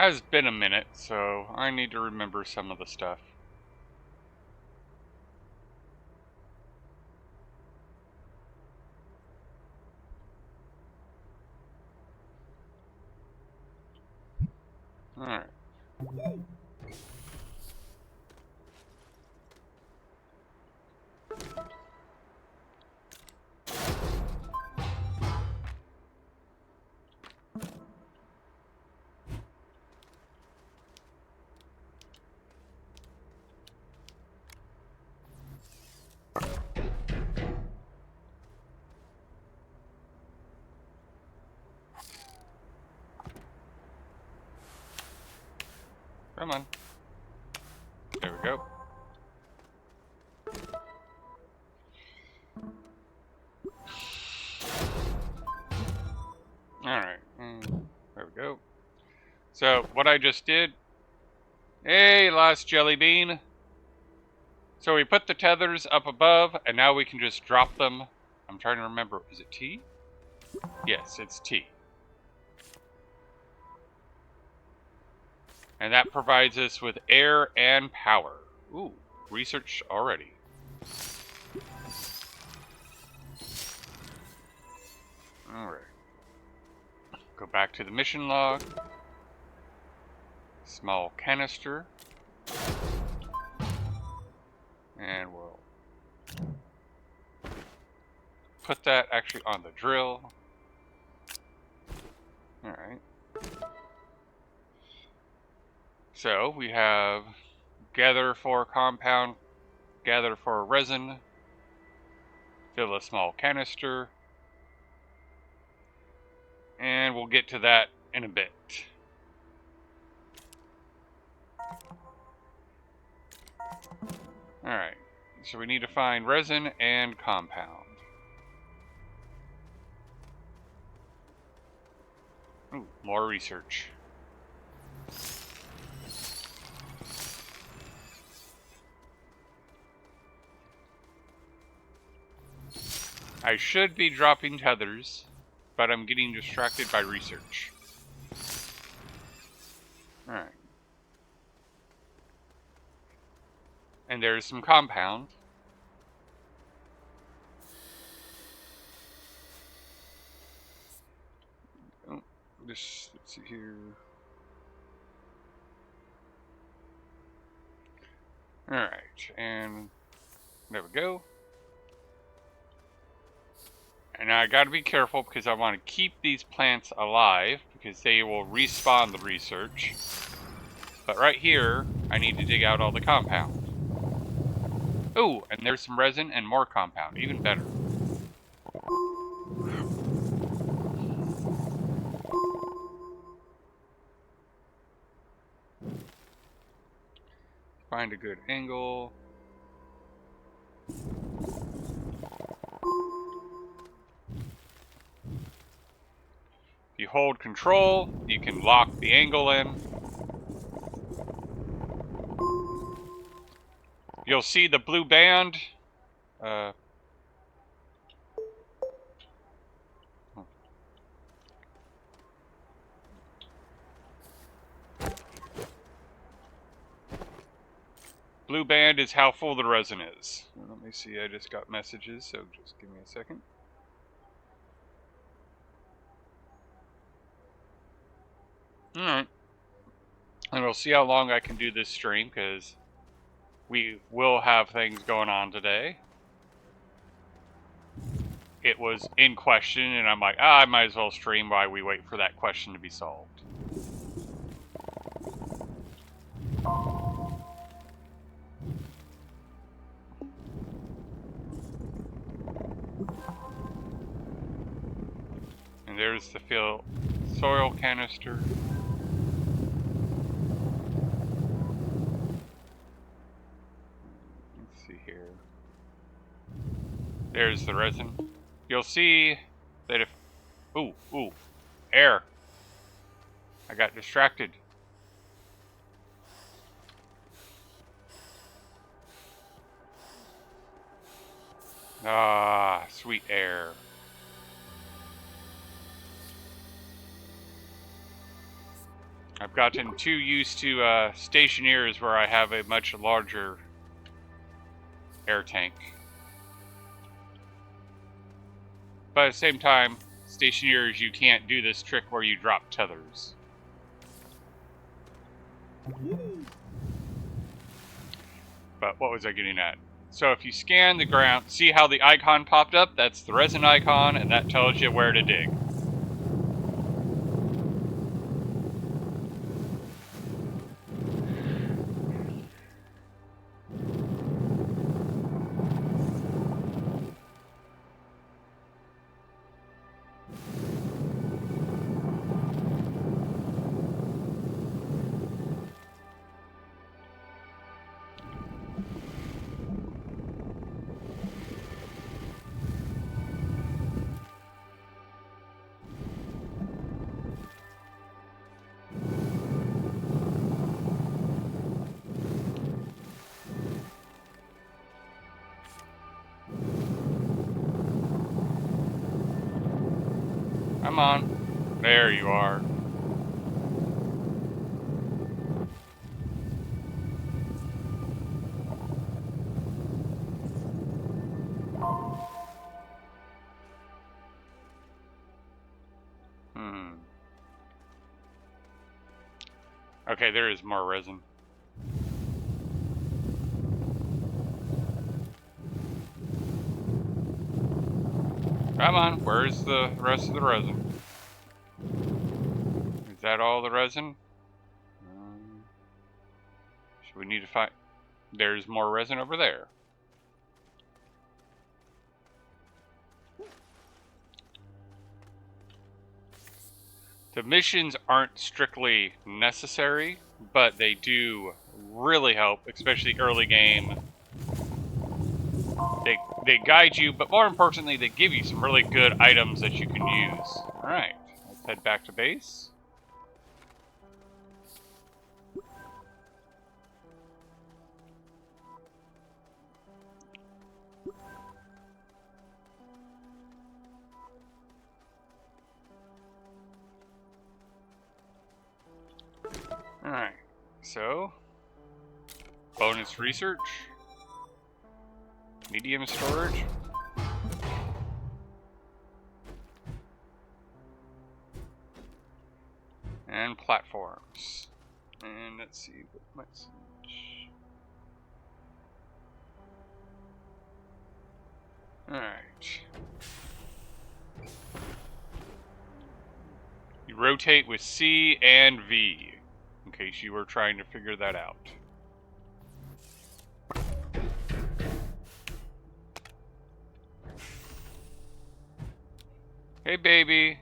has been a minute, so I need to remember some of the stuff. Alright. Come on. There we go. Alright. There we go. So, what I just did... Hey, last jelly bean! So we put the tethers up above, and now we can just drop them. I'm trying to remember. Is it T? Yes, it's T. And that provides us with air and power. Ooh, research already. Alright. Go back to the mission log. Small canister. And we'll put that actually on the drill. Alright. So we have gather for compound, gather for resin, fill a small canister, and we'll get to that in a bit. Alright, so we need to find resin and compound. Ooh, more research. I should be dropping tethers, but I'm getting distracted by research. Alright. And there's some compound. Oh, let's see here. Alright, and there we go. And I gotta be careful because I want to keep these plants alive because they will respawn the research. But right here, I need to dig out all the compound. Ooh, and there's some resin and more compound, even better. Find a good angle. If you hold control, you can lock the angle in. You'll see the blue band. Blue band is how full the resin is. Let me see, I just got messages, so just give me a second. Alright. And we'll see how long I can do this stream, because we will have things going on today. It was in question, and I'm like, I might as well stream while we wait for that question to be solved. And there's the fill soil canister. Let's see here. There's the resin. You'll see that if... Ooh, air. I got distracted. Ah, sweet air. I've gotten too used to stationeers where I have a much larger air tank. But at the same time, stationeers, you can't do this trick where you drop tethers. But what was I getting at? So if you scan the ground, see how the icon popped up? That's the resin icon, and that tells you where to dig. Come on. There you are. Okay, there is more resin. Come on, where's the rest of the resin? Is that all the resin? Should we need to find... There's more resin over there. The missions aren't strictly necessary, but they do really help, especially early game. They guide you, but more importantly, they give you some really good items that you can use. Alright, let's head back to base. Alright, so bonus research, medium storage, and platforms. And let's see what message. Alright. You rotate with C and V, in case you were trying to figure that out. Hey, baby.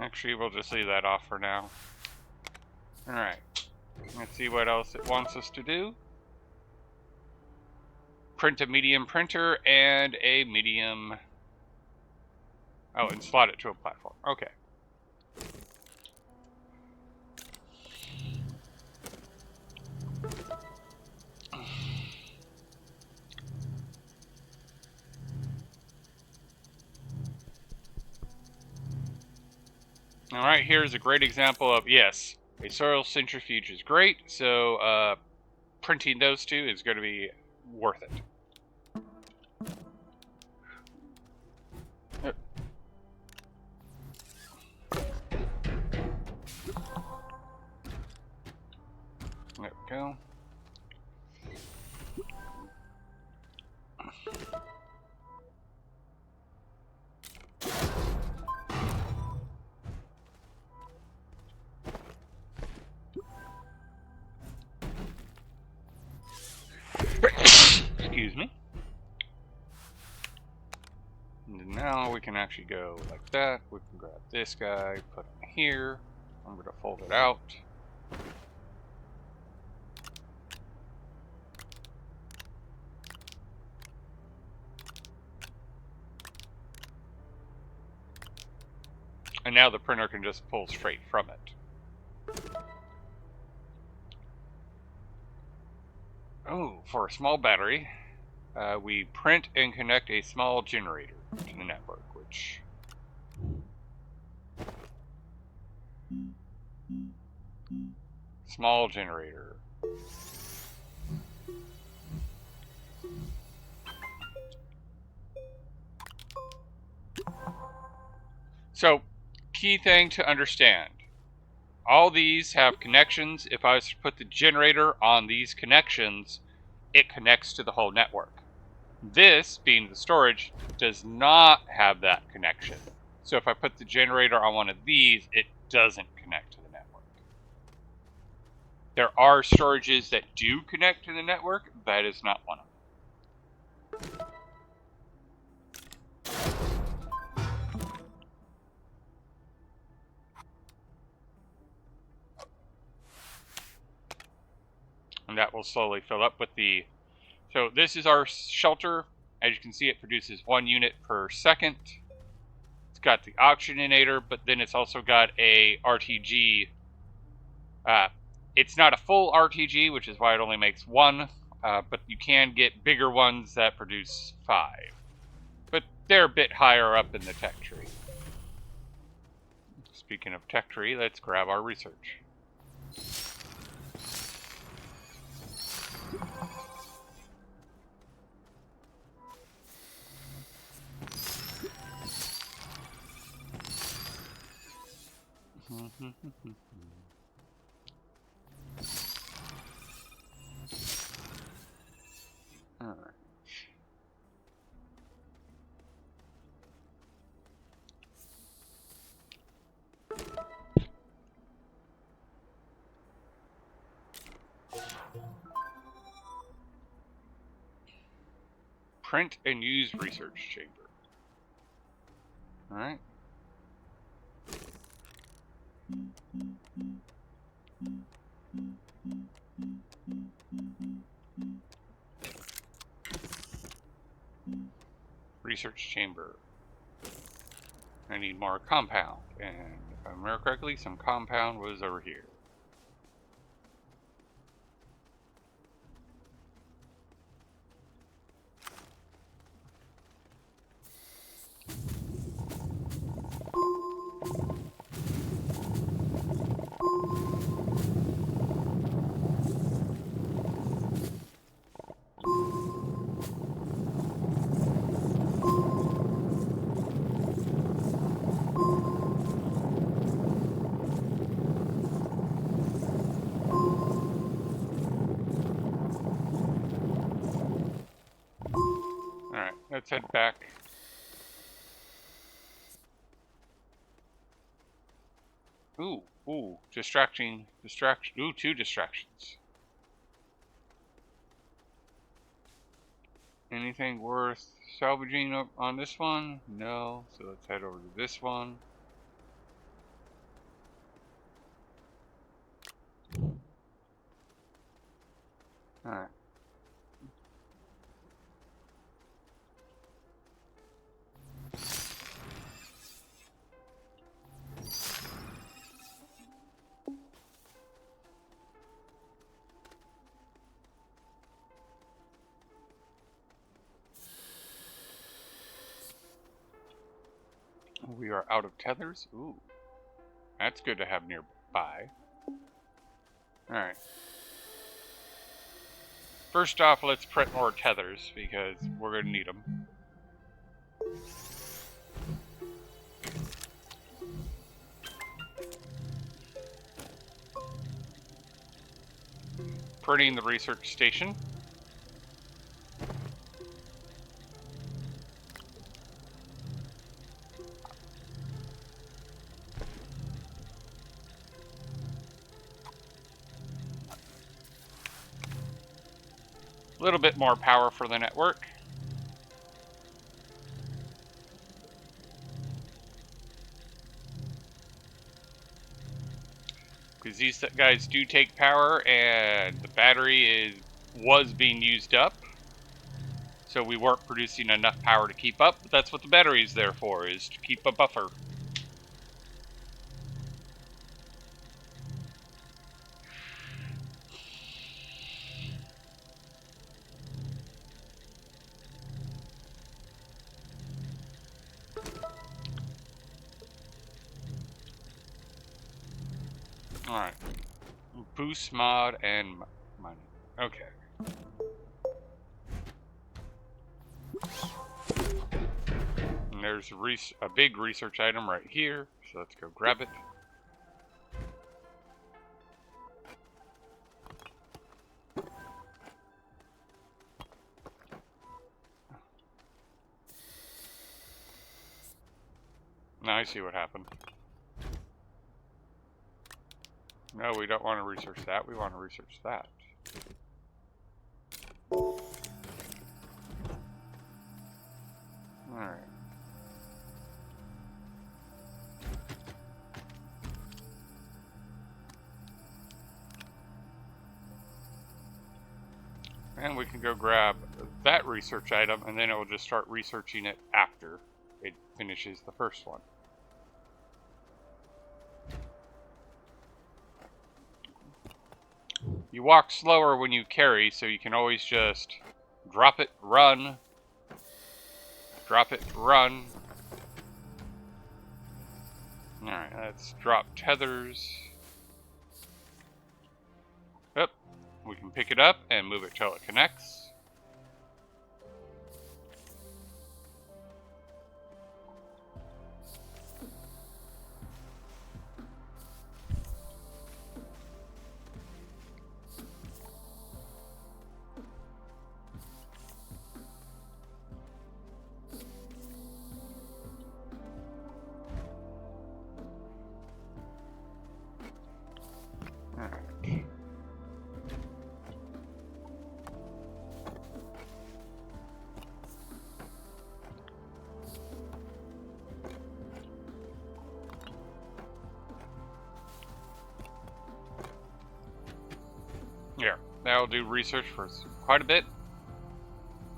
Actually, we'll just leave that off for now. Alright. Let's see what else it wants us to do. Print a medium printer and a medium... Oh, and slot it to a platform. Okay. Alright, here's a great example of, yes, a soil centrifuge is great, so printing those two is going to be worth it. There we go. Excuse me. And now we can actually go like that. We can grab this guy, put him here. I'm going to fold it out. And now the printer can just pull straight from it. Oh, for a small battery, we print and connect a small generator to the network, which... Small generator. So, key thing to understand. All these have connections. If I was to put the generator on these connections, it connects to the whole network. This, being the storage, does not have that connection. So if I put the generator on one of these, it doesn't connect to the network. There are storages that do connect to the network. That is not one of them. And that will slowly fill up with the... So this is our shelter. As you can see, it produces 1 unit per second. It's got the oxygenator, but then it's also got a RTG. It's not a full RTG, which is why it only makes 1, but you can get bigger ones that produce 5. But they're a bit higher up in the tech tree. Speaking of tech tree, let's grab our research. All right. Print and use research chamber. All right. Research chamber. I need more compound, and if I remember correctly, some compound was over here. Alright, let's head back. Ooh, distraction, ooh, 2 distractions. Anything worth salvaging on this one? No, so let's head over to this one. Alright. We are out of tethers. Ooh. That's good to have nearby. Alright. First off, let's print more tethers, because we're going to need them. Printing the research station. A little bit more power for the network. Because these guys do take power, and the battery was being used up. So we weren't producing enough power to keep up, but that's what the battery is there for, is to keep a buffer. Alright. Boost mod and money. Okay. And there's a big research item right here, so let's go grab it. Now I see what happened. No, we don't want to research that. We want to research that. Alright. And we can go grab that research item, and then it will just start researching it after it finishes the first one. You walk slower when you carry, so you can always just drop it, run. Drop it, run. Alright, let's drop tethers. Yep. We can pick it up and move it till it connects. Here, that'll do research for quite a bit.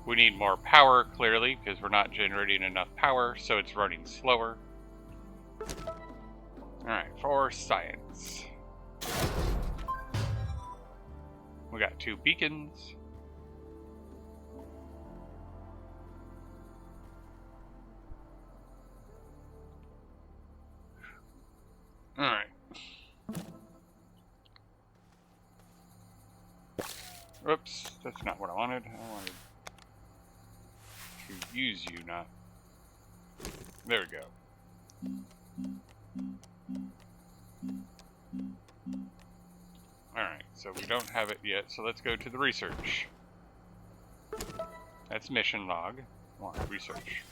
We need more power, clearly, because we're not generating enough power, so it's running slower. Alright, for science. We got 2 beacons. Alright. Oops, that's not what I wanted. I wanted to use you, not... There we go. Alright, so we don't have it yet, so let's go to the research. That's mission log. Research.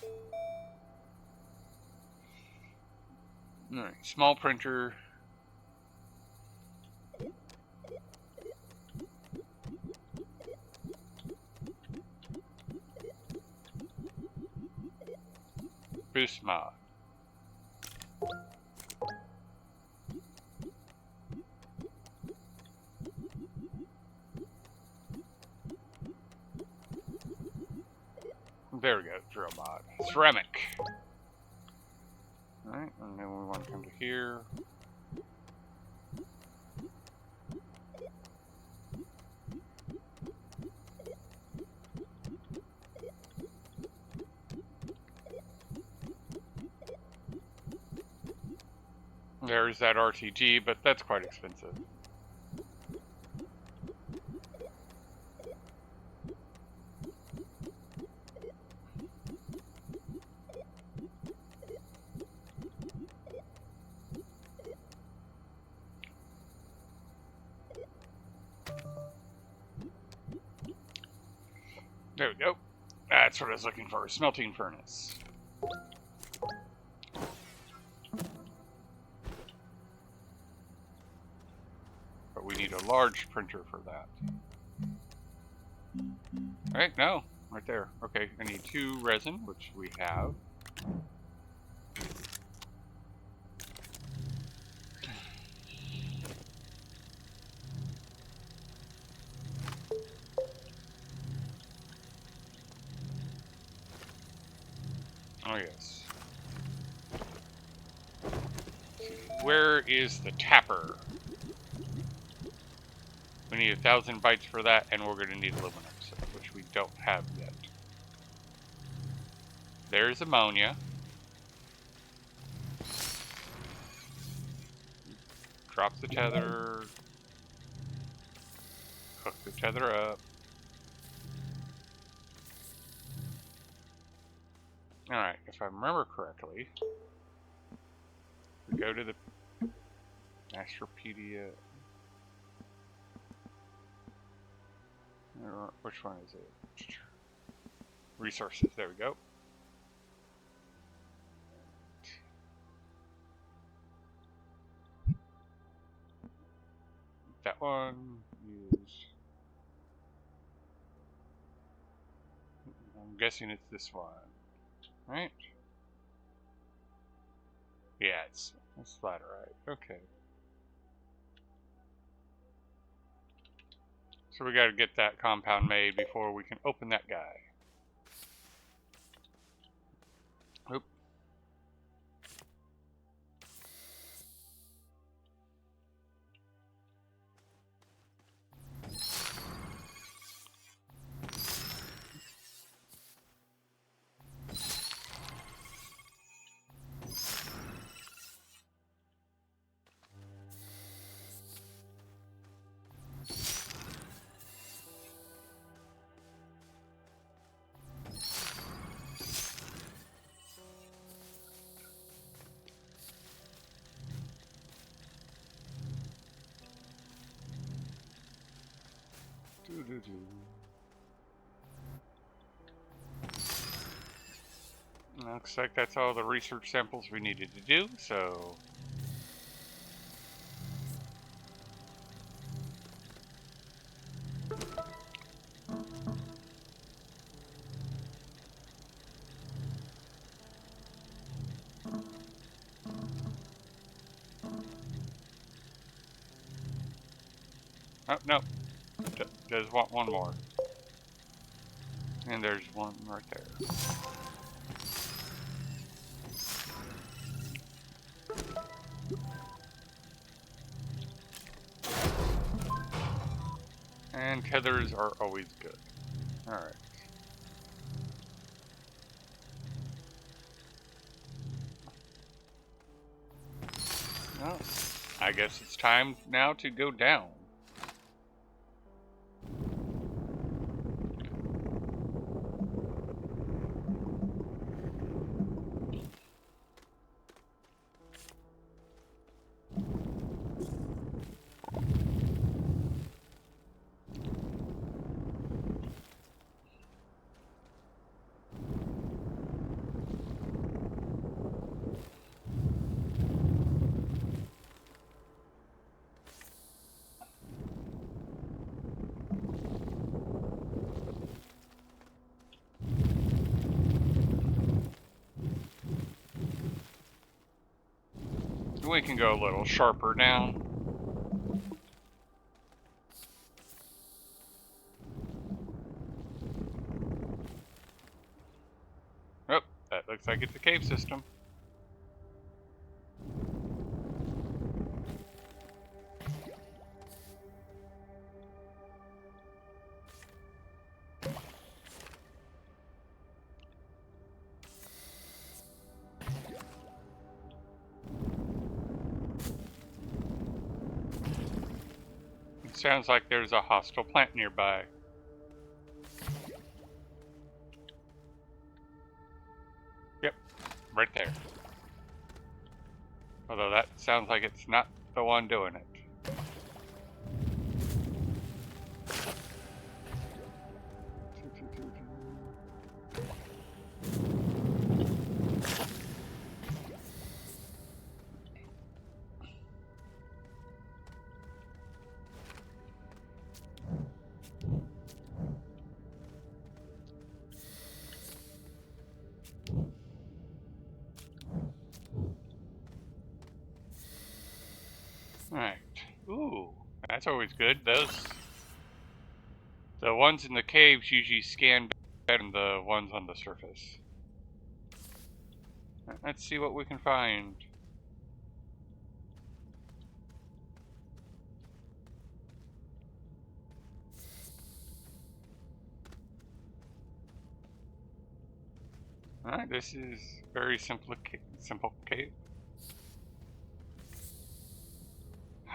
Alright, small printer. Boost mod. There we go, drill mod. Ceramic. Alright, and then we want to come to here. There's that RTG, but that's quite expensive. There we go. That's what I was looking for, a smelting furnace. But we need a large printer for that. Alright, no, right there. Okay, I need 2 resin, which we have. Oh, yes. Where is the tapper? We need 1,000 bytes for that, and we're going to need aluminum, which we don't have yet. There's ammonia. drop the tether, hook the tether up. Alright, if I remember correctly, we go to the Astropedia. Which one is it? Resources, there we go. That one is... I'm guessing it's this one, right? Yeah, it's laterite. Okay. So we got to get that compound made before we can open that guy. Oop. Looks like that's all the research samples we needed to do, so... Oh, no. Does want one more. And there's one right there. And tethers are always good. Alright. Well, I guess it's time now to go down. We can go a little sharper down. Oh, that looks like it's a cave system. Sounds like there's a hostile plant nearby. Yep, right there. Although that sounds like it's not the one doing it. Alright. Ooh, that's always good. The ones in the caves usually scan better than the ones on the surface. Let's see what we can find. Alright, this is very simple cave.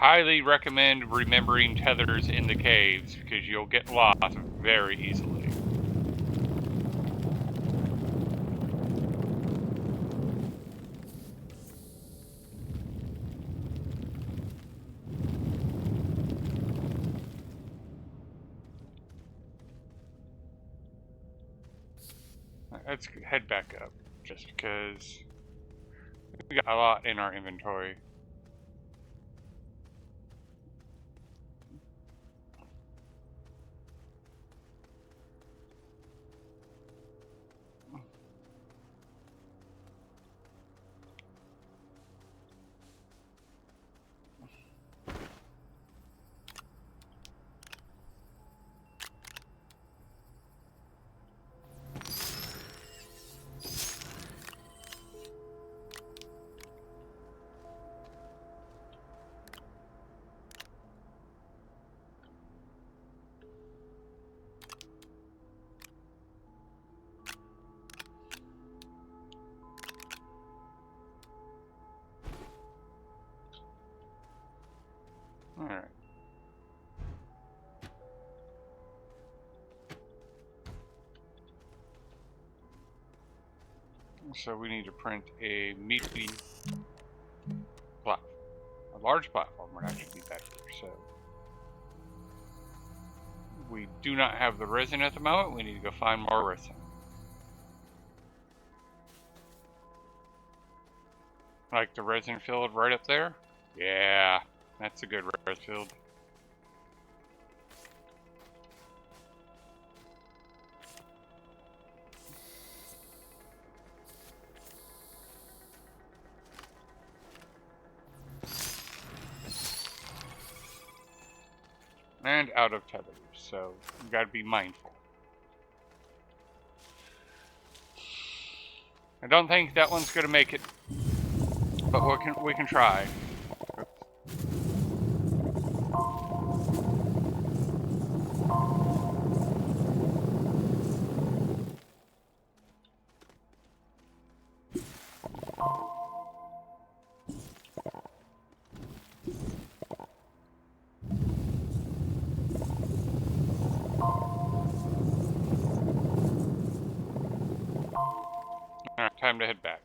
highly recommend remembering tethers in the caves because you'll get lost very easily. Let's head back up just because we got a lot in our inventory. Alright. So we need to print a meaty platform. A large platform would actually be better, so we do not have the resin at the moment. We need to go find more resin. Like the resin field right up there? Yeah, that's a good resin field. And out of tethers, so you gotta be mindful. I don't think that one's gonna make it, but we can try. Alright, time to head back.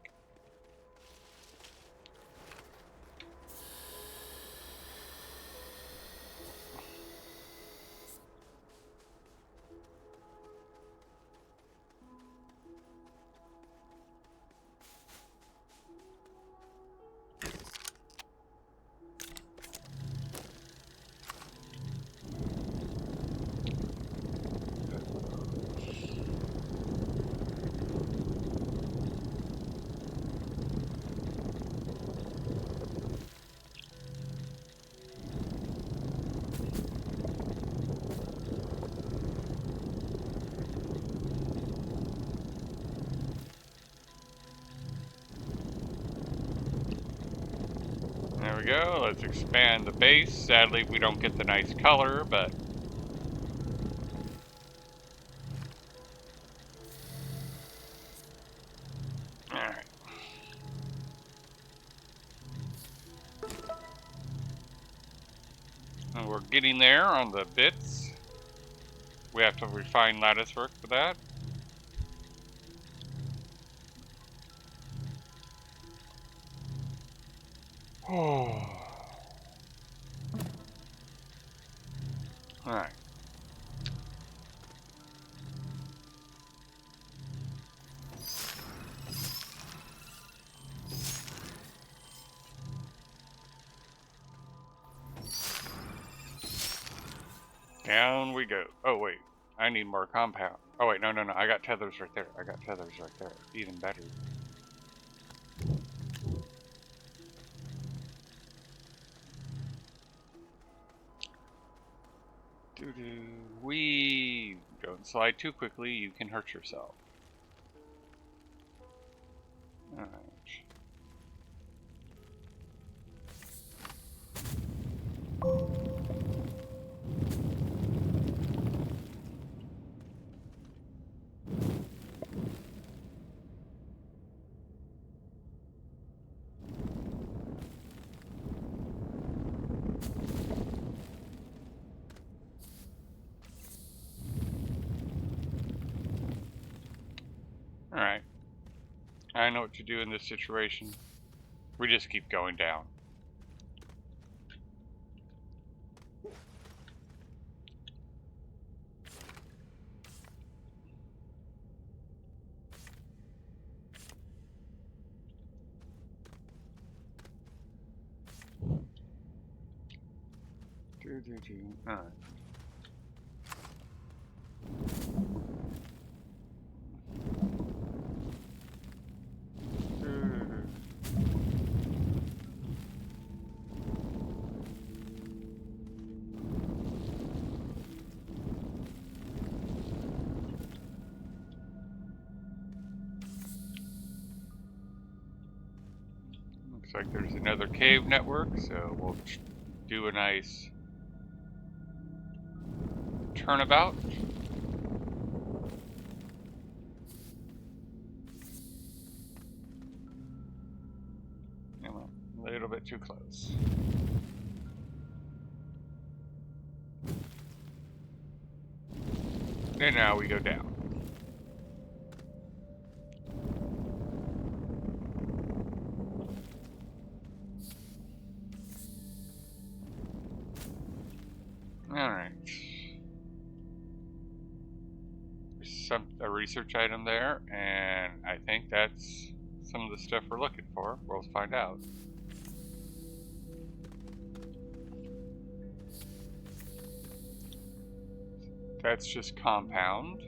There we go, let's expand the base. Sadly, we don't get the nice color, but alright. And we're getting there on the bits. We have to refine lattice work for that. Oh. Alright. Down we go. Oh wait, I need more compound. Oh wait, no, I got tethers right there. Even better. Doo-doo. Wee! Don't slide too quickly, you can hurt yourself. Alright. I know what to do in this situation. We just keep going down. All right. Looks like there's another cave network, so we'll do a nice turnabout. A little bit too close. And now we go down. Alright. There's a research item there, and I think that's some of the stuff we're looking for. We'll find out. That's just compound.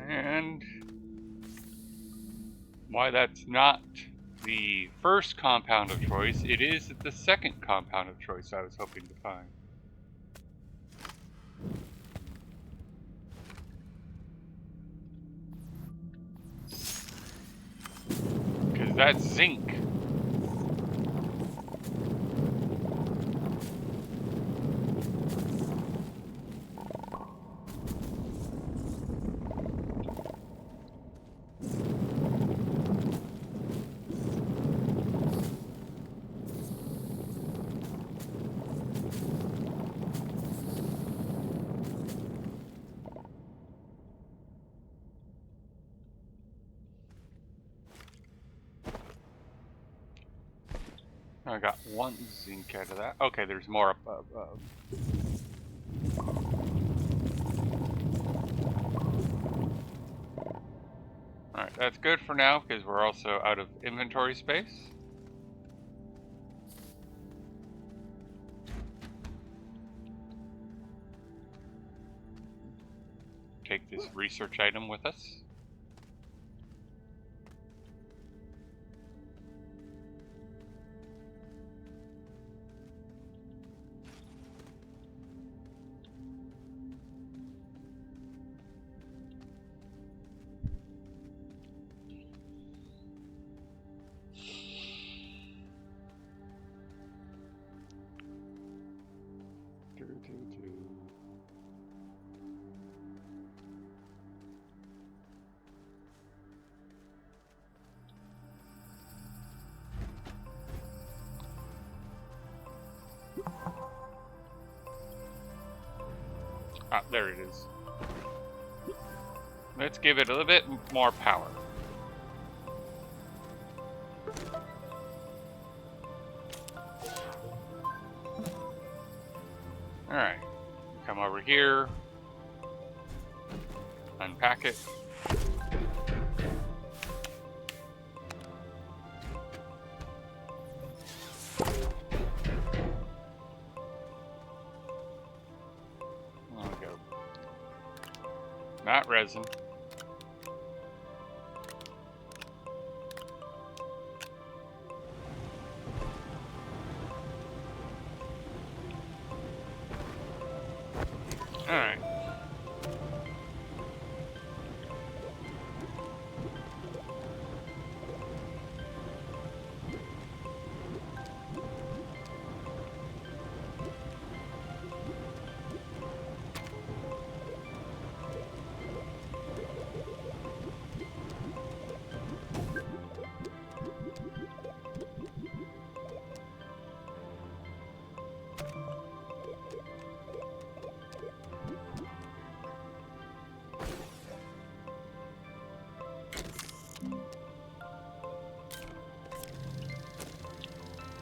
And why that's not the first compound of choice, it is the second compound of choice I was hoping to find. Because that's zinc. I got one zinc out of that. Okay, there's more up above. Alright, that's good for now because we're also out of inventory space. Take this research item with us. Ah, there it is. Let's give it a little bit more power. Alright, come over here, unpack it. Not resin. Alright.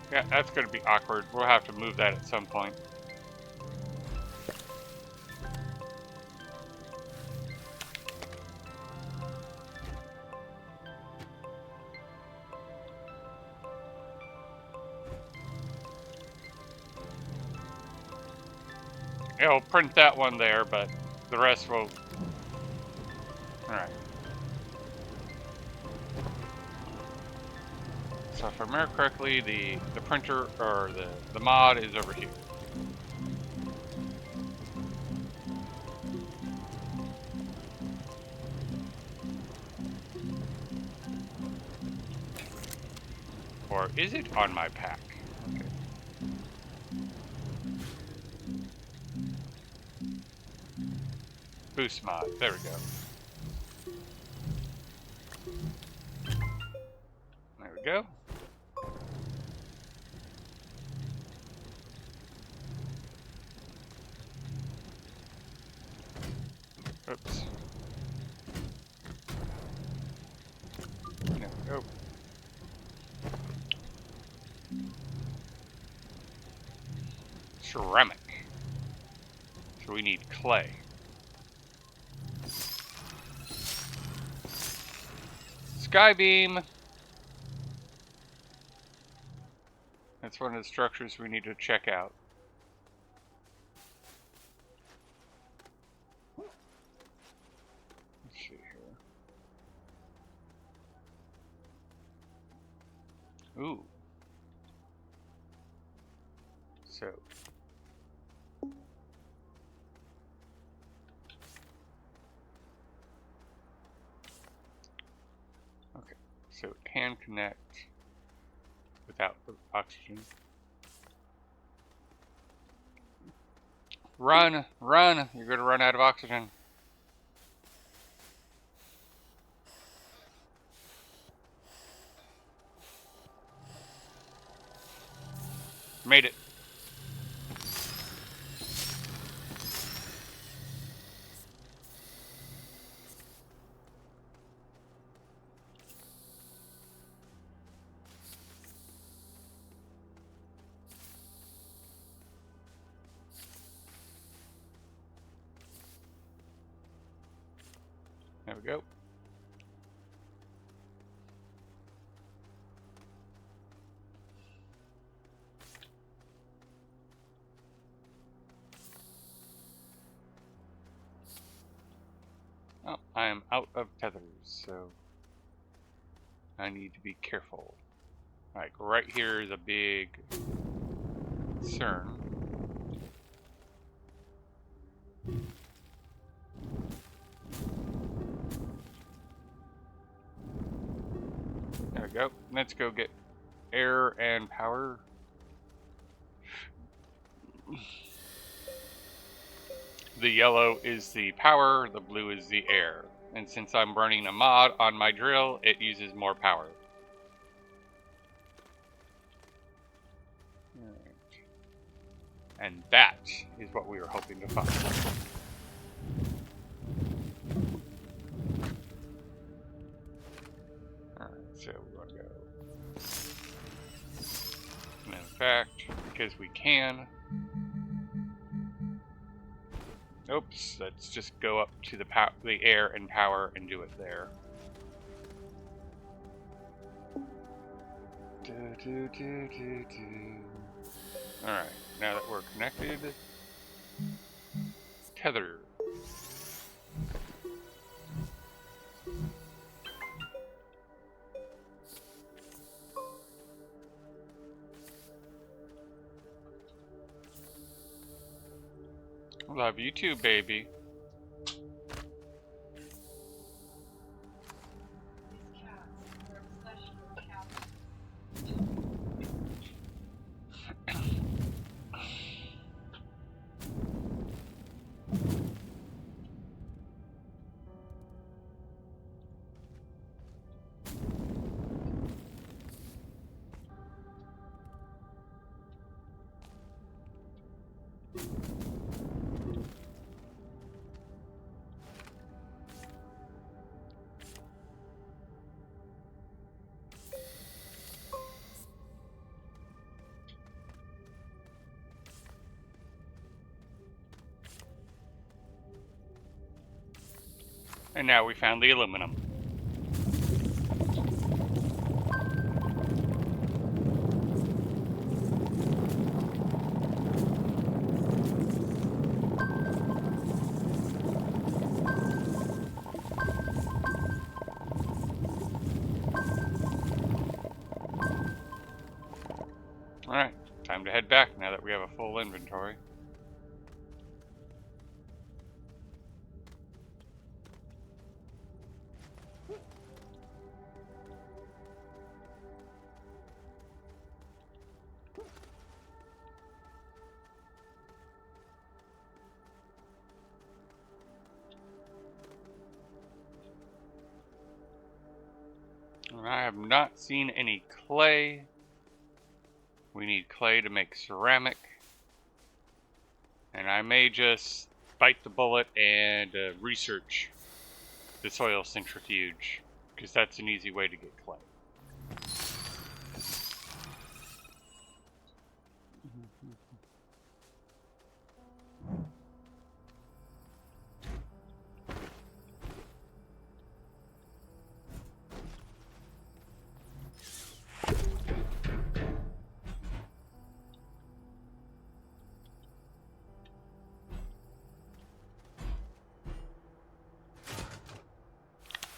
Yeah, that's going to be awkward. We'll have to move that at some point. It'll print that one there, but the rest will... Alright. So if I remember correctly, the printer, or the mod is over here. Or is it on my pack? Okay. Boost mod. There we go. There we go. Oops. There we go. Ceramic. So we need clay. Skybeam. That's one of the structures we need to check out. Let's see here. Ooh. So. Okay. So it can connect without the oxygen. Run! Run! You're going to run out of oxygen. Made it. There we go. Oh, I am out of tethers, so I need to be careful. Like right here is a big CERN. There we go. Let's go get air and power. The yellow is the power, the blue is the air. And since I'm running a mod on my drill, it uses more power. Alright. And that is what we were hoping to find. Alright, so we're going to go. And in fact, because we can. Oops, let's just go up to the air and power and do it there. Alright, now that we're connected, tether. Love you too, baby. And now we found the aluminum. Alright, time to head back now that we have a full inventory. I have not seen any clay. We need clay to make ceramic. And I may just bite the bullet and research the soil centrifuge, because that's an easy way to get clay.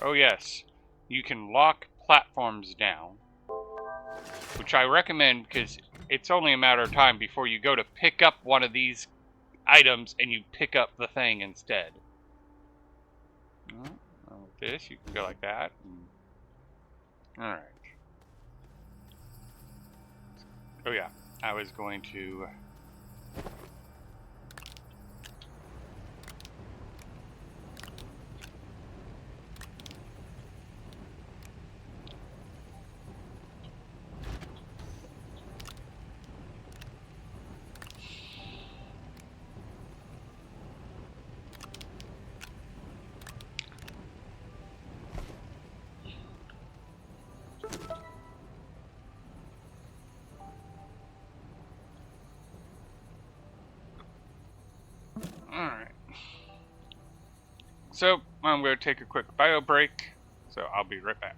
Oh yes, you can lock platforms down, which I recommend because it's only a matter of time before you go to pick up one of these items and you pick up the thing instead. Well, with this, you can go like that. Alright. Oh yeah, I was going to... Alright. So, I'm going to take a quick bio break, so I'll be right back.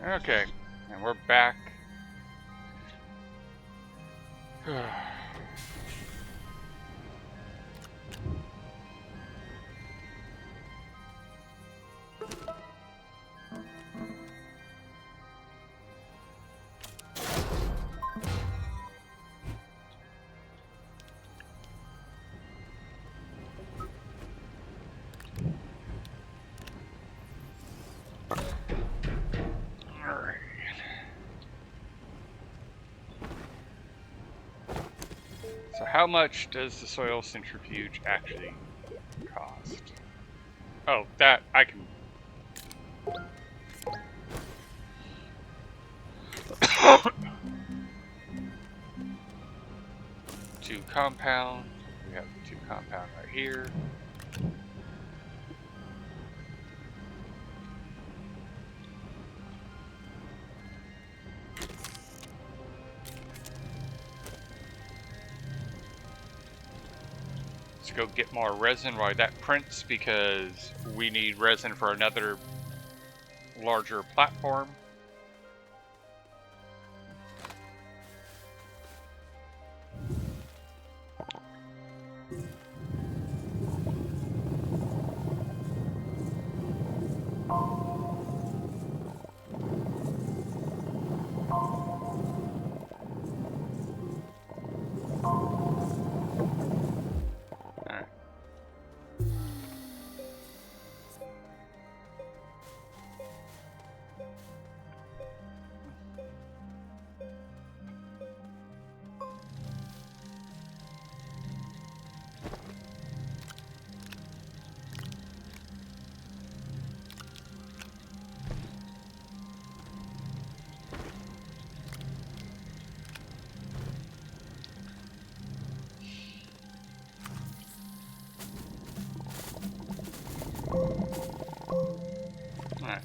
Okay, and we're back. So how much does the soil centrifuge actually cost? Oh, that I can... Two compound. We have two compound right here. Let's go get more resin while that prints, because we need resin for another larger platform. Alright. Alright.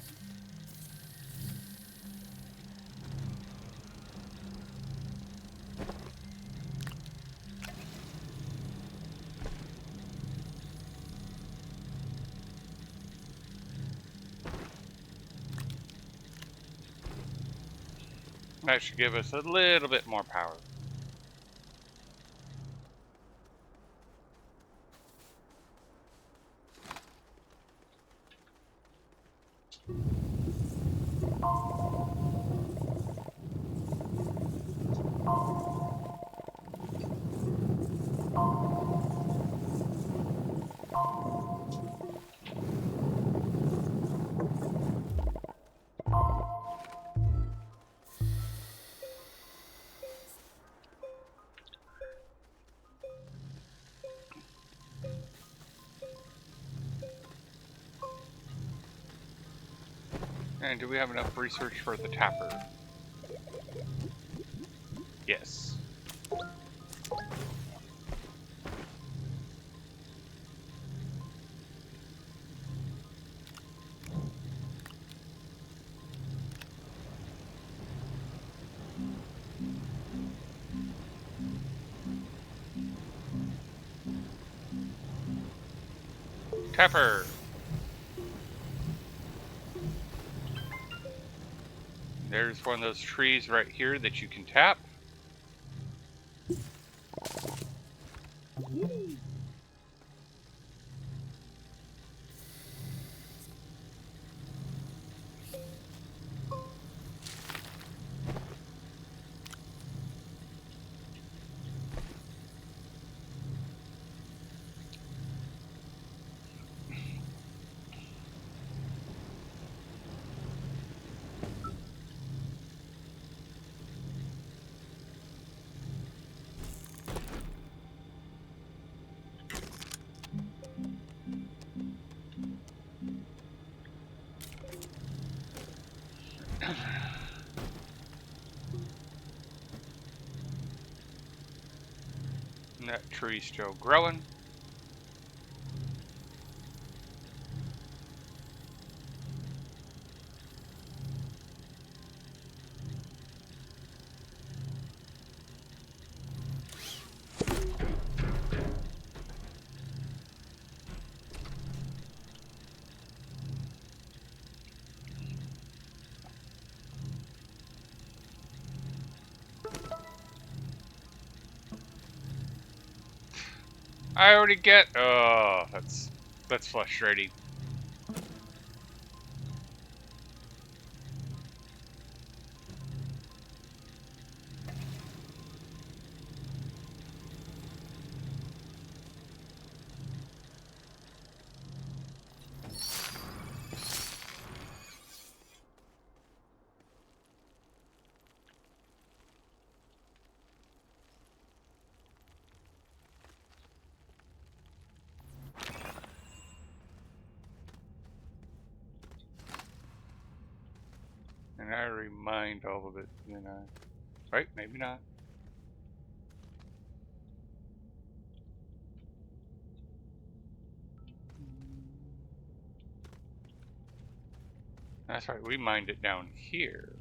That should give us a little bit more power. And do we have enough research for the tapper? Yes. Tapper! There's one of those trees right here that you can tap. And that tree's still growing. I already get... Oh, that's frustrating. And I remind all of it, you know. Right? Maybe not. That's right, we mined it down here.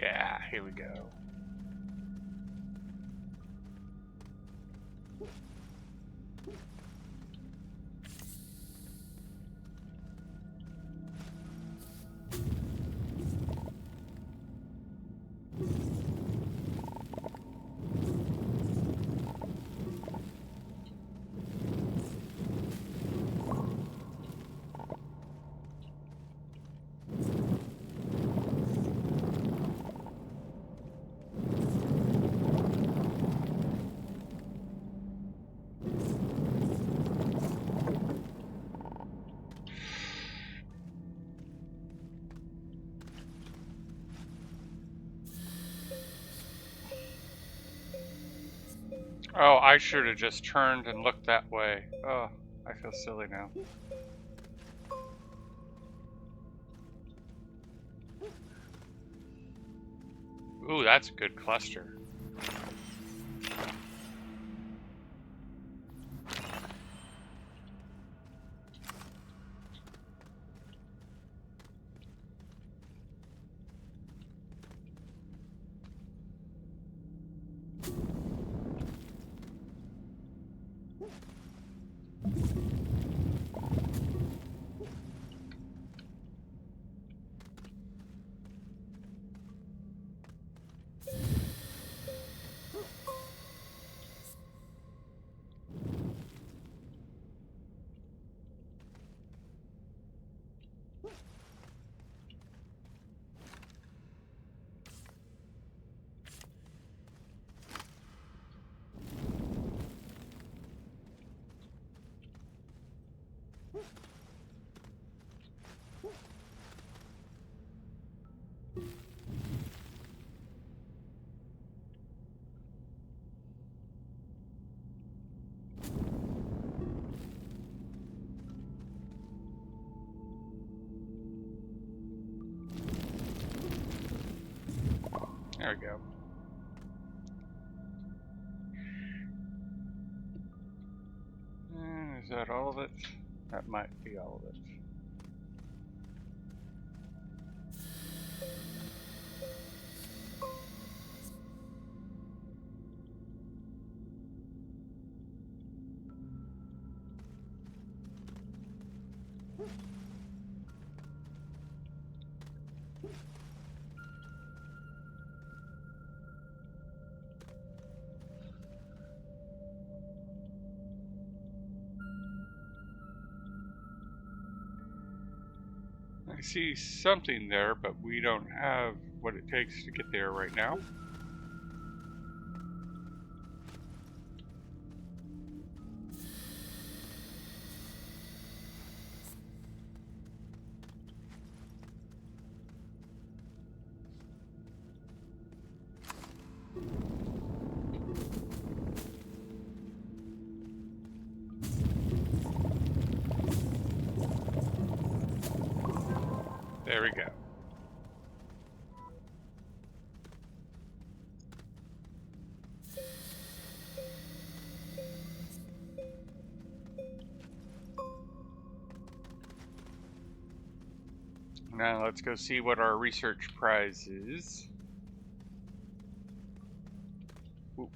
Yeah, here we go. Oh, I should have just turned and looked that way. Oh, I feel silly now. Ooh, that's a good cluster. There we go. Is that all of it? That might be all of it. I see something there, but we don't have what it takes to get there right now. There we go. Now let's go see what our research prize is. Ooh.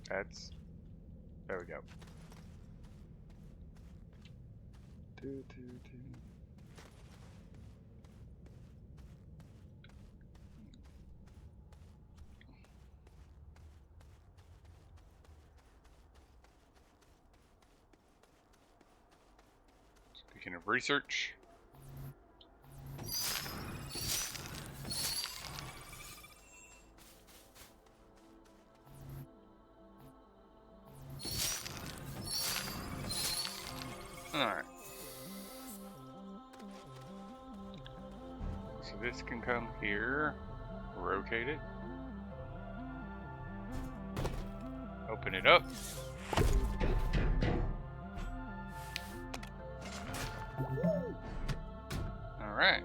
There we go. Speaking of research. Alright. So this can come here. Rotate it. open it up. All right.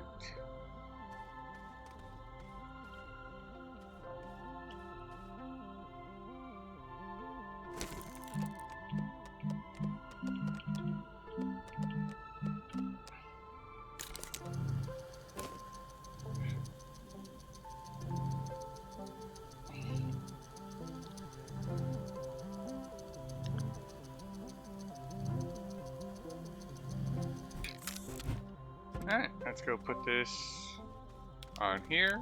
Alright, let's go put this on here.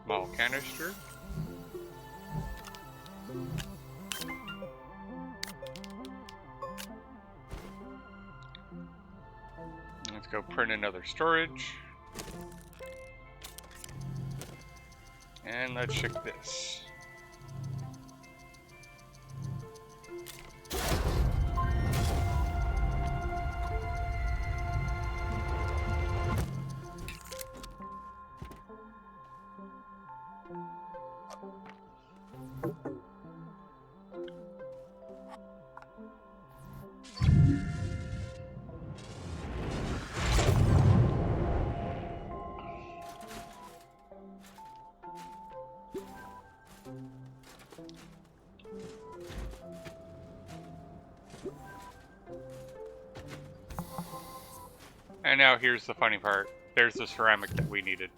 Small canister. Let's go print another storage. And let's check this. And now here's the funny part. There's the ceramic that we needed.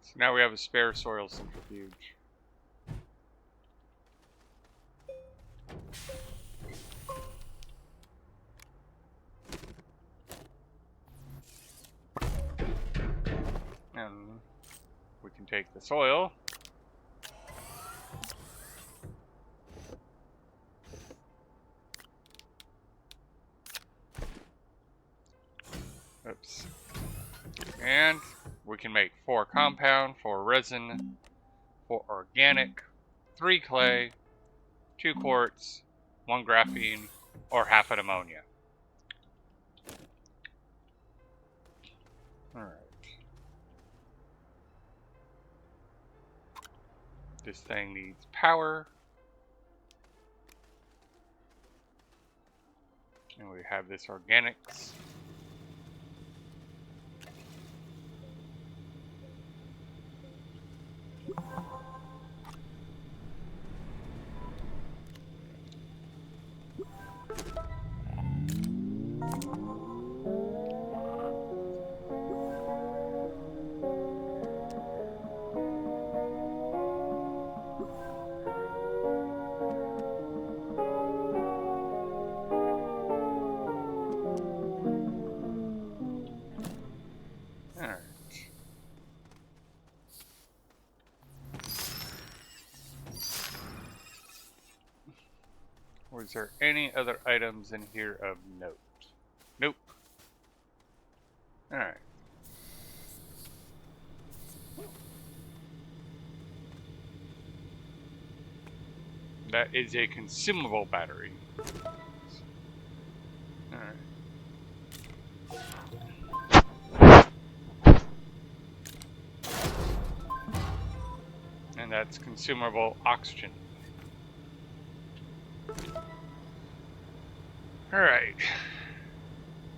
So now we have a spare soil centrifuge. And we can take the soil. Oops. And we can make 4 compound, 4 resin, 4 organic, 3 clay, 2 quartz, 1 graphene, or half an ammonia. Alright. This thing needs power. And we have this organics. Was there any other items in here of note? Nope. Alright. That is a consumable battery. Alright. And that's consumable oxygen. Alright.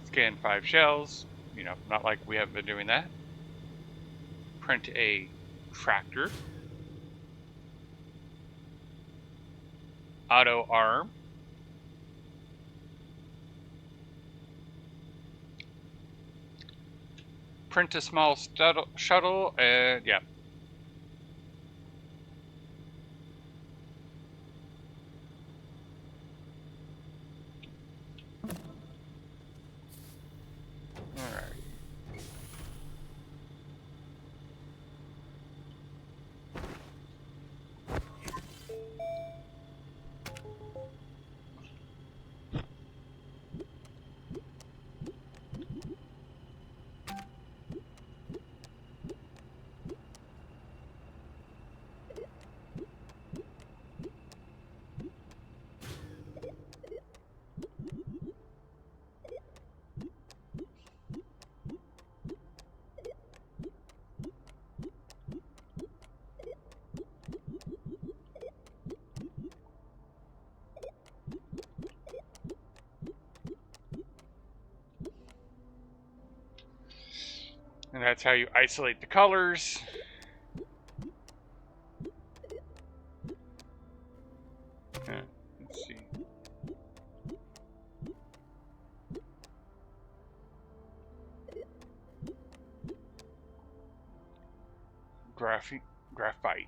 Scan 5 shells. You know, not like we haven't been doing that. Print a tractor. Auto arm. Print a small shuttle, and yeah. And that's how you isolate the colors. Let's see. Graphite.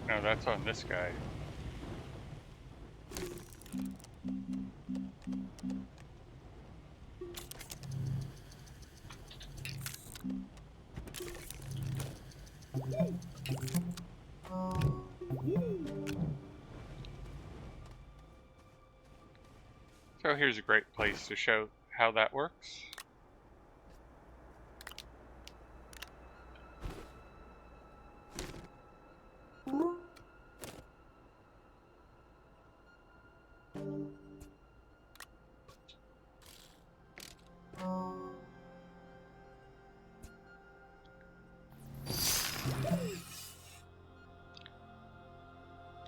No, that's on this guy. So here's a great place to show how that works.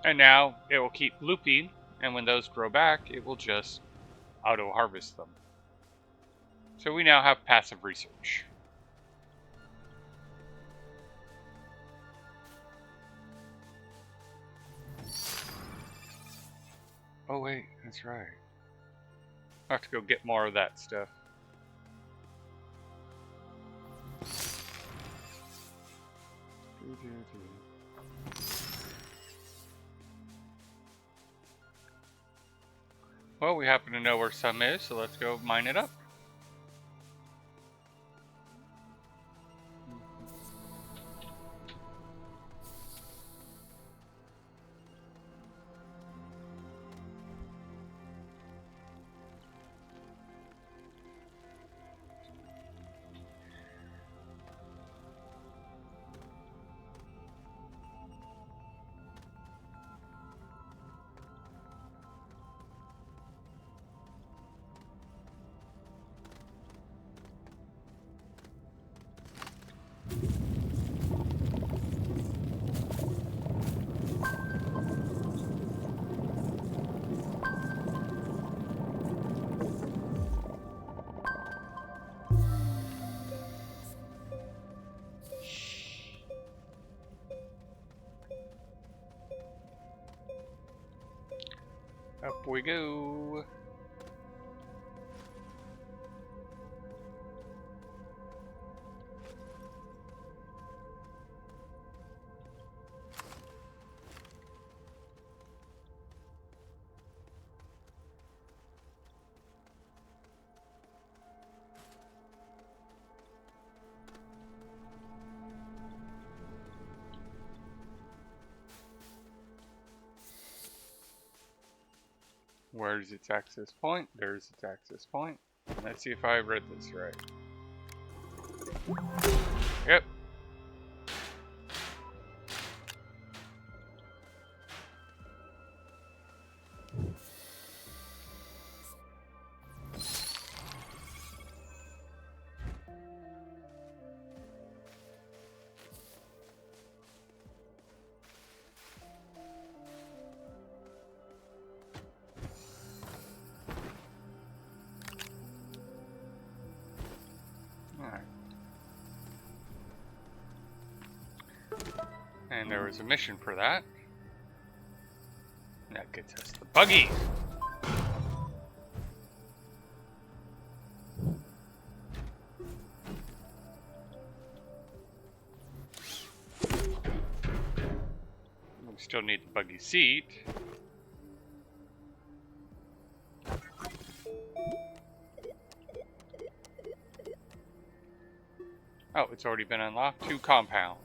And now it will keep looping, and when those grow back, it will just auto-harvest them. So we now have passive research. Oh wait, that's right. I'll have to go get more of that stuff. Well, we happen to know where some is, so let's go mine it up. Up we go. Where's its access point? There's its access point. Let's see if I read this right. Yep. And there was a mission for that. And that gets us the buggy. We still need the buggy seat. Oh, it's already been unlocked. 2 compounds.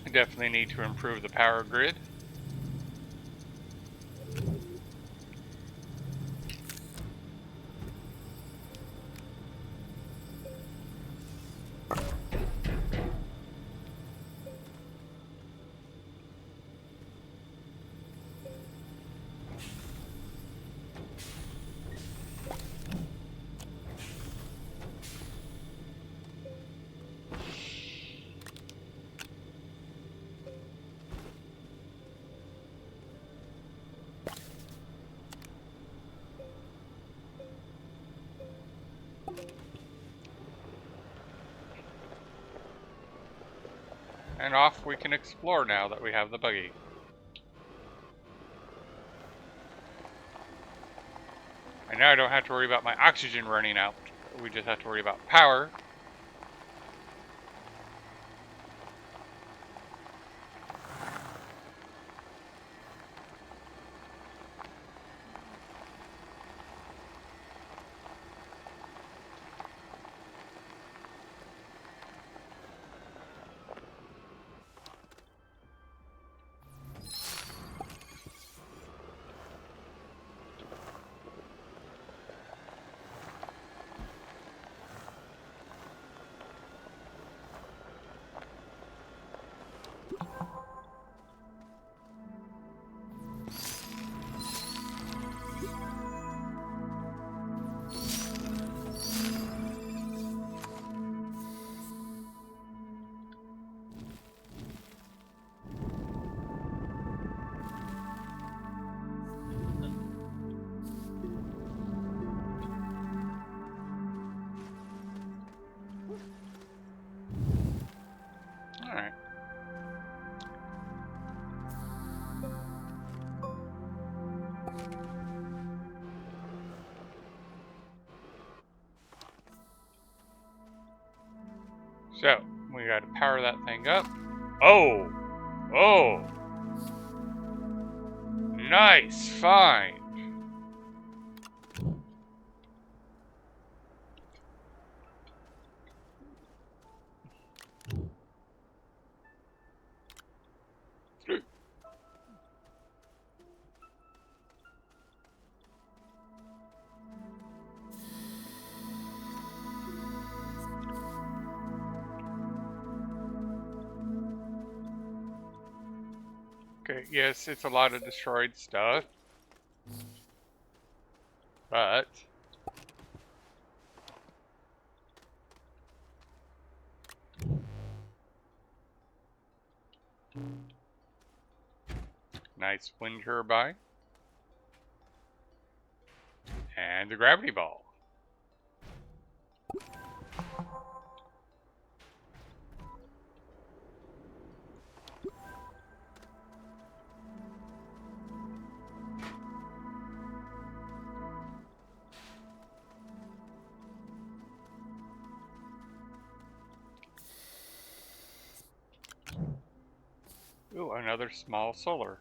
We definitely need to improve the power grid. And off we can explore now that we have the buggy. And now I don't have to worry about my oxygen running out. We just have to worry about power. Alright. So, we gotta power that thing up. Oh! Oh! Nice find! Okay, yes, it's a lot of destroyed stuff. But nice wind turbine. And the gravity ball. Ooh, another small solar.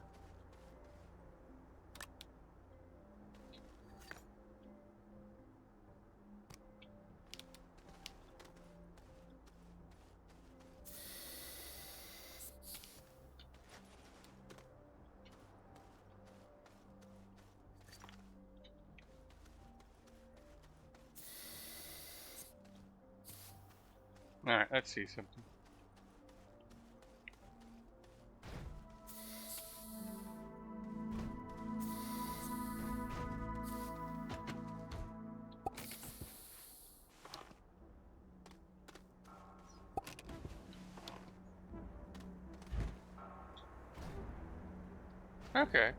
Alright, let's see something. Okay.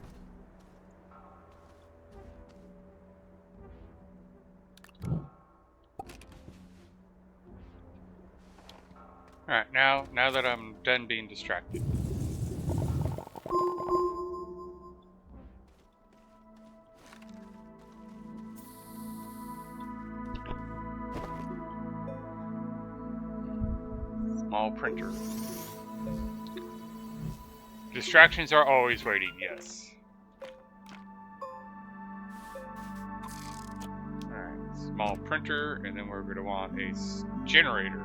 Alright, now that I'm done being distracted. Small printer. Distractions are always waiting, yes. Alright, small printer, and then we're going to want a generator.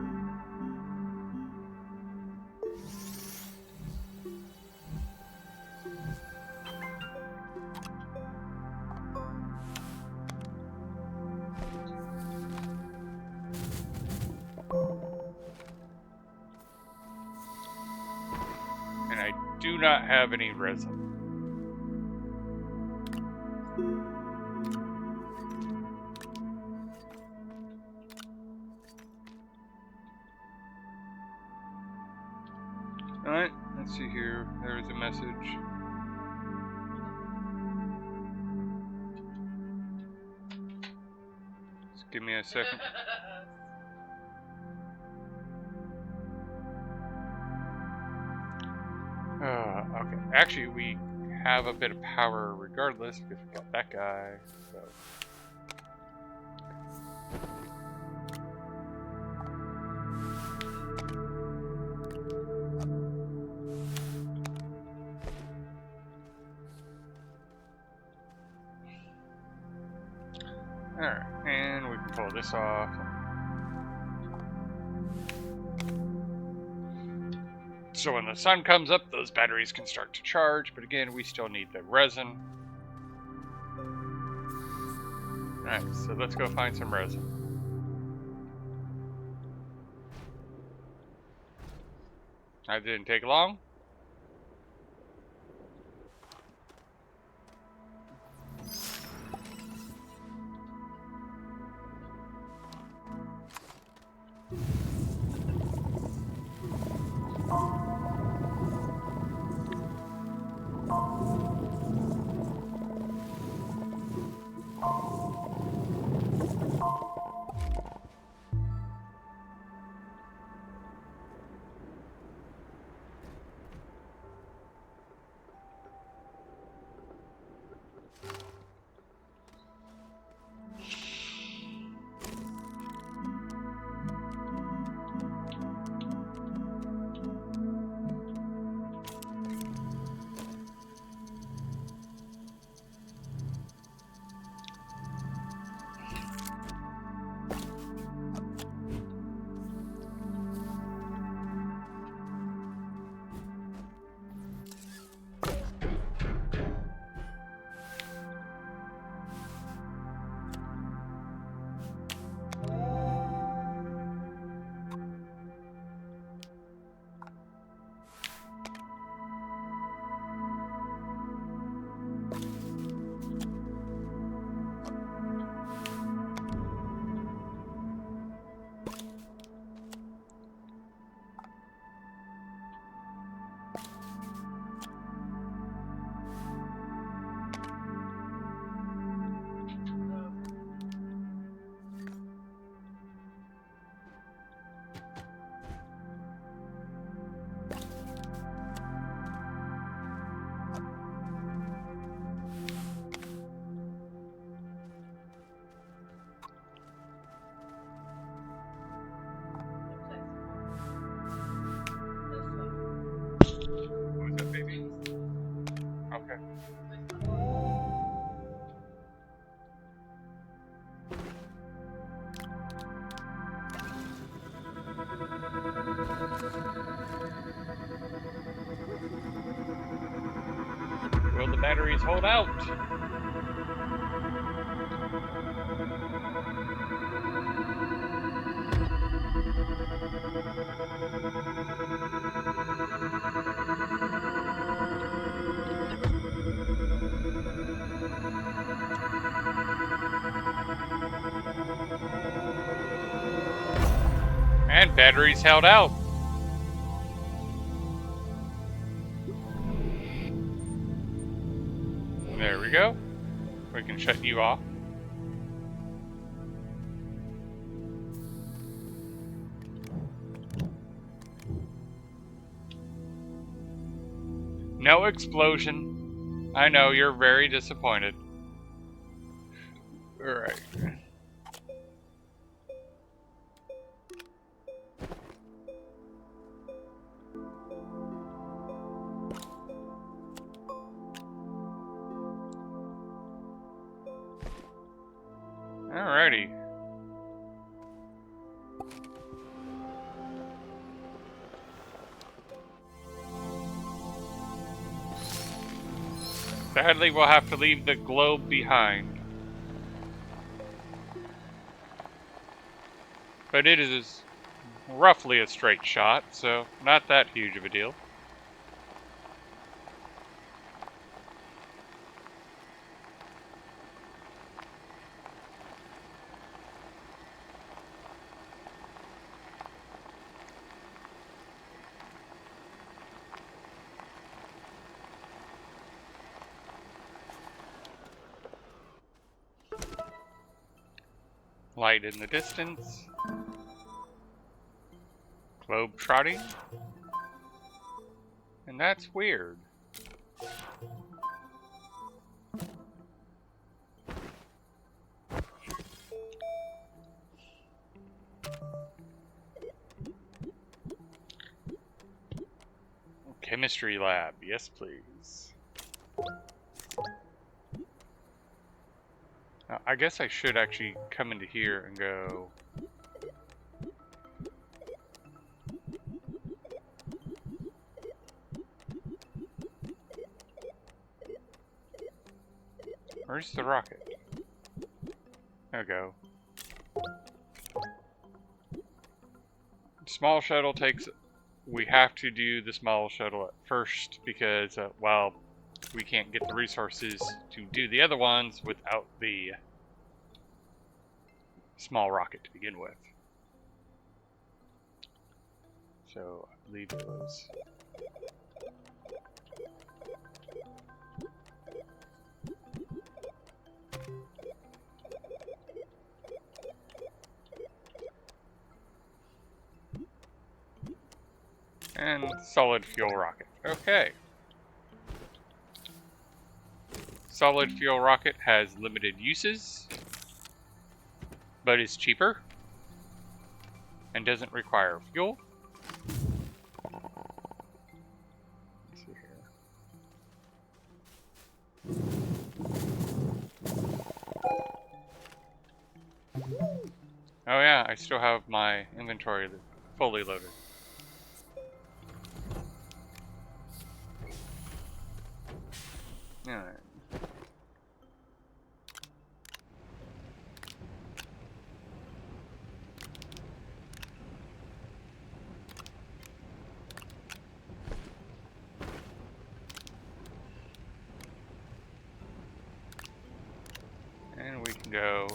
do not have any resin. Alright, let's see here. There's a message. Just give me a second. Okay. Actually, we have a bit of power regardless because we got that guy. So. Alright, and we can pull this off. So when the sun comes up, those batteries can start to charge, but again, we still need the resin. Alright, so let's go find some resin. That didn't take long. Okay. Will the batteries hold out? And batteries held out. There we go. We can shut you off. No explosion. I know, you're very disappointed. Alright. Alrighty. Sadly, we'll have to leave the globe behind. But it is roughly a straight shot, so not that huge of a deal. Light in the distance. Globe trotting. And that's weird. Chemistry lab, yes please. Now, I guess I should actually come into here and go... Where's the rocket? There we go. Small shuttle takes... We have to do the small shuttle at first because, well, we can't get the resources to do the other ones without the small rocket to begin with. So, I believe it was... And solid fuel rocket. Okay. Solid fuel rocket has limited uses, but is cheaper and doesn't require fuel. Let's see here. Oh yeah, I still have my inventory fully loaded. Alright. And we can go...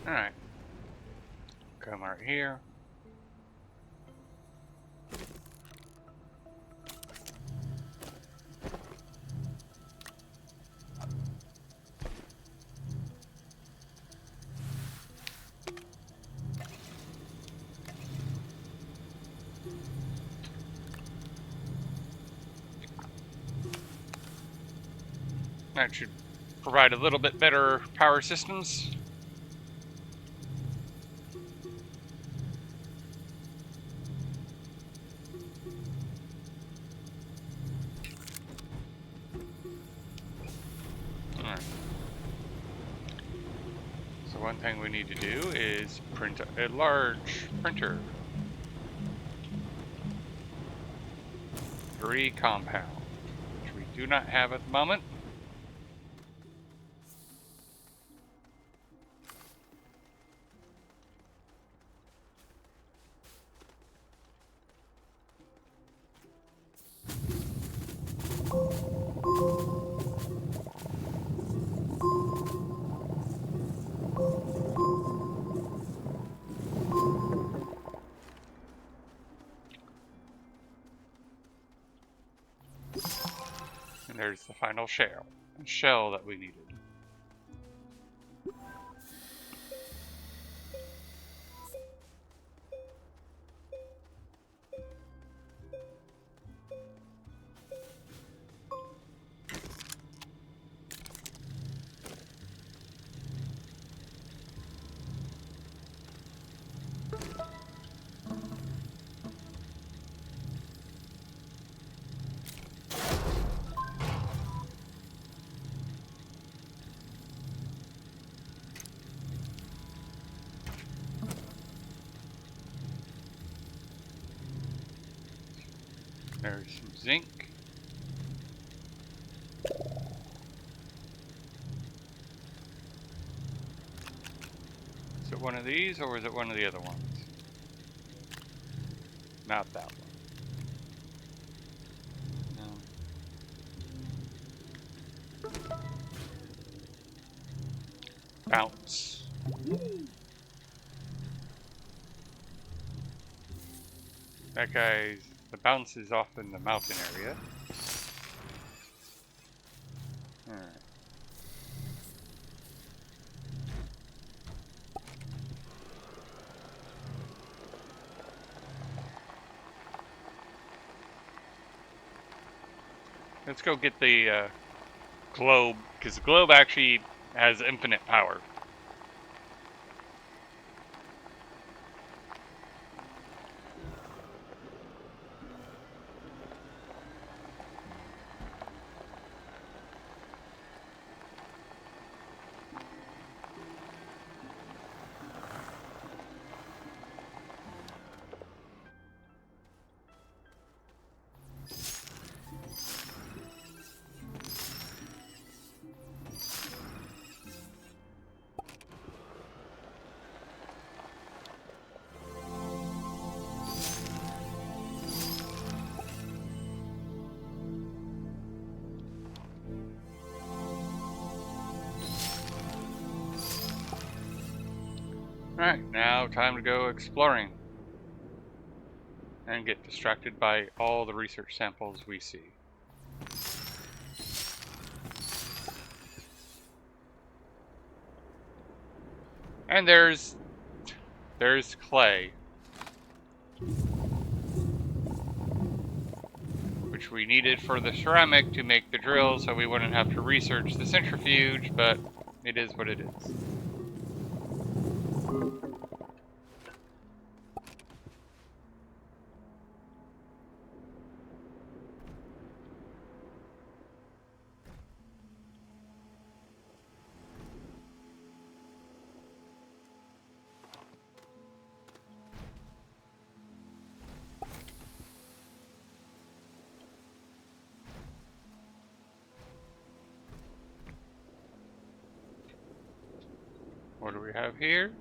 Alright. Come right here. That should provide a little bit better power systems. Alright. So one thing we need to do is print a large printer. 3 compound, which we do not have at the moment. And there's the final shell that we needed. There's some zinc. Is it one of these or is it one of the other ones? Not that one. No. Bounce. That guy's... The bounce is off in the mountain area. Let's go get the globe, because the globe actually has infinite power. Alright, now time to go exploring. And get distracted by all the research samples we see. And there's clay. Which we needed for the ceramic to make the drill so we wouldn't have to research the centrifuge, but it is what it is. What do we have here?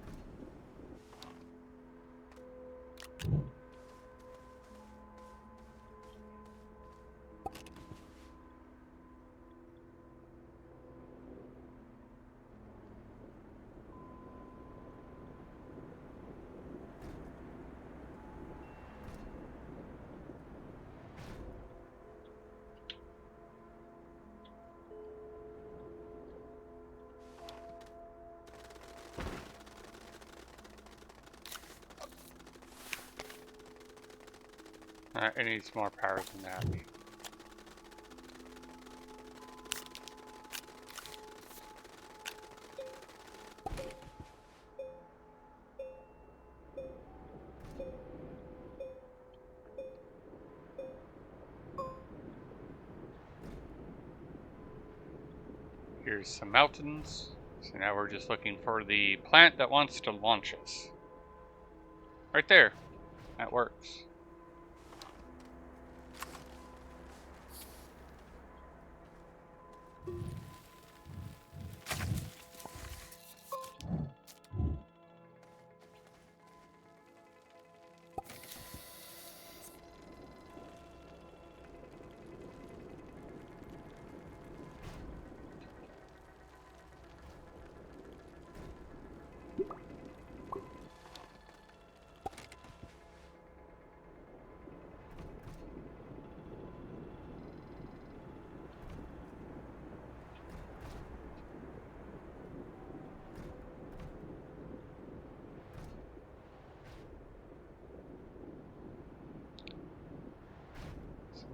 Alright, it needs more power than that. Here's some mountains. So now we're just looking for the plant that wants to launch us. Right there. That works.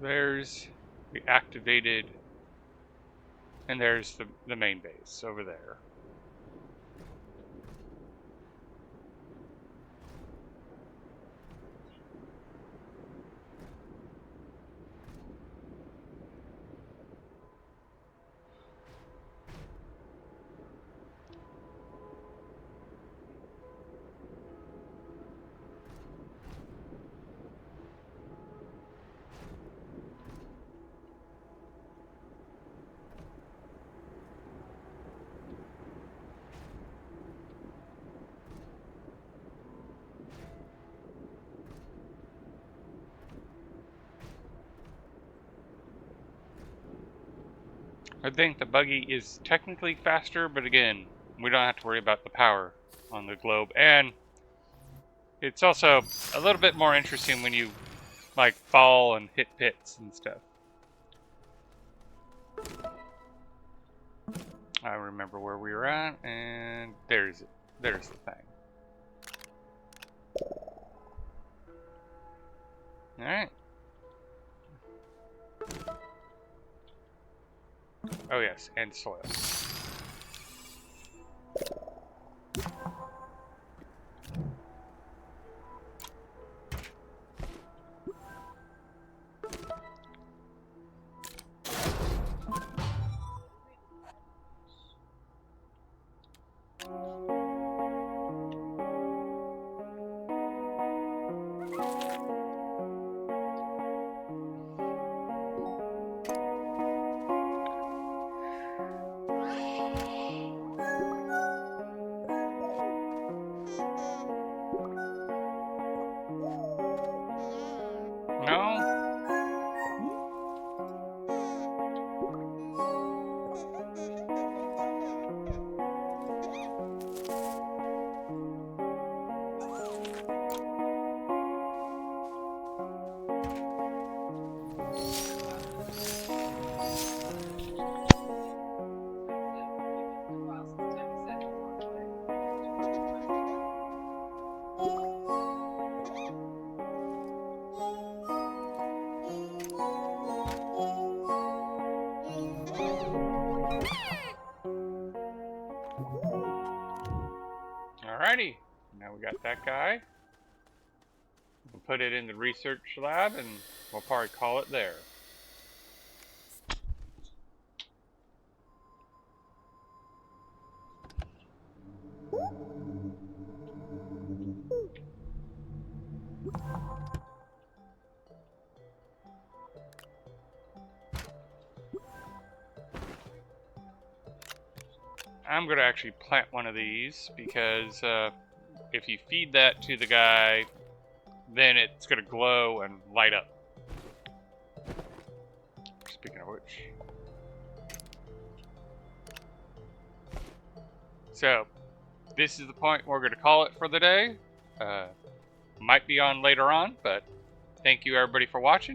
There's the activated, and there's the main base over there. I think the buggy is technically faster, but again, we don't have to worry about the power on the globe. And it's also a little bit more interesting when you, like, fall and hit pits and stuff. I remember where we were at, and there's the thing. Alright. Oh yes, and soil. No? Alrighty. Now we got that guy. We'll put it in the research lab and we'll probably call it there. I'm going to actually plant one of these because if you feed that to the guy, then it's going to glow and light up. Speaking of which. So, this is the point we're going to call it for the day. Might be on later on, but thank you everybody for watching.